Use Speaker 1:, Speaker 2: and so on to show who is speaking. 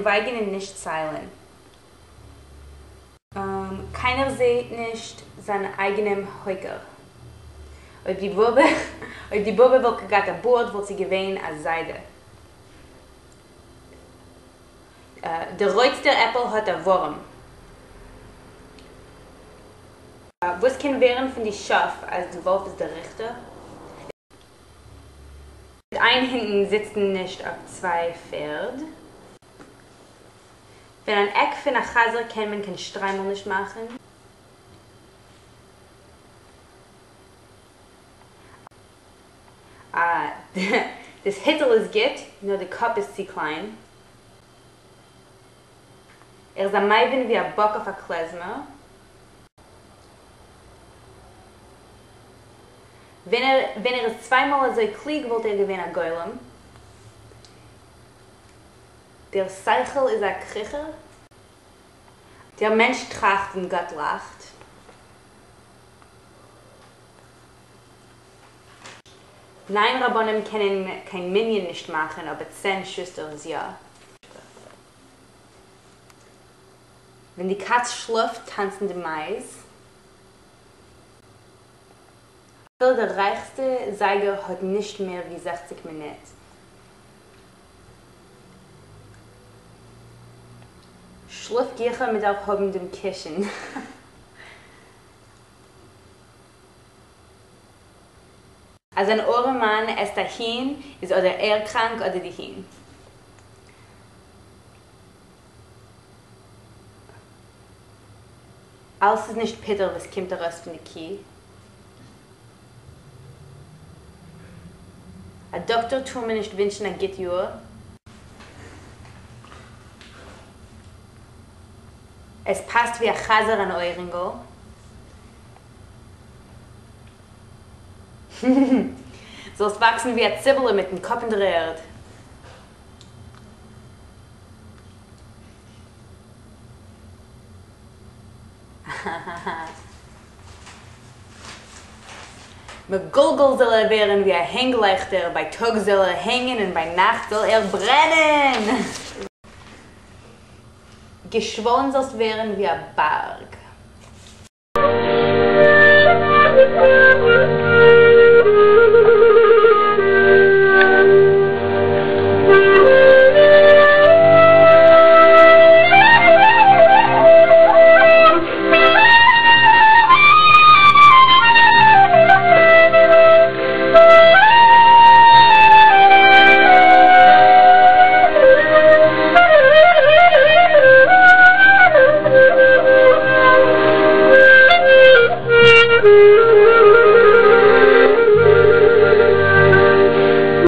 Speaker 1: schweigen und nicht zeilen. Keiner sieht nicht seinen eigenen Heuker. Ob die Bube will gegat ein Boot, wird sie gewähnen als Seide. Der reutste Äpfel hat ein Wurm. Was kann wären von die Schaf, als der Wolf ist der Richter? Ein hinten sitzen nicht auf zwei Pferd. Wenn ein Eck für eine Chaser kann man keinen Streimel nicht machen. Das Hittel ist gut, nur der Kopf ist zu klein. Ist am Maiben wie ein Bock auf ein Klezmer. Wenn er zweimal so klieg, wollte er gewinnen ein Golem. Der Seichel ist ein Kricher. Der Mensch tracht und Gott lacht. Nein, Rabbonim können kein Minion nicht machen, aber 10 Schüster ist ja. Wenn die Katz schläft, tanzen die Mais. Der reichste Seiger hat nicht mehr wie 60 Minuten. Schlafgiecher mit aufhobendem Kischen. Als ein Ohrenmann ist dahin, ist oder er krank oder die hin. Alles ist nicht bitter, was kommt daraus von der Kie. Ein Doktor tut mir nicht wünschen, ein Gitjur. Es passt wie ein Chaser an Euringel. Sollst wachsen wie ein Zibbele mit dem Kopf in der Erde. Mit Gulgul soll er werden wie ein Hängleichter, bei Tag soll er hängen und bei Nacht soll er brennen. Geschwollen sollst werden wie ein Berg.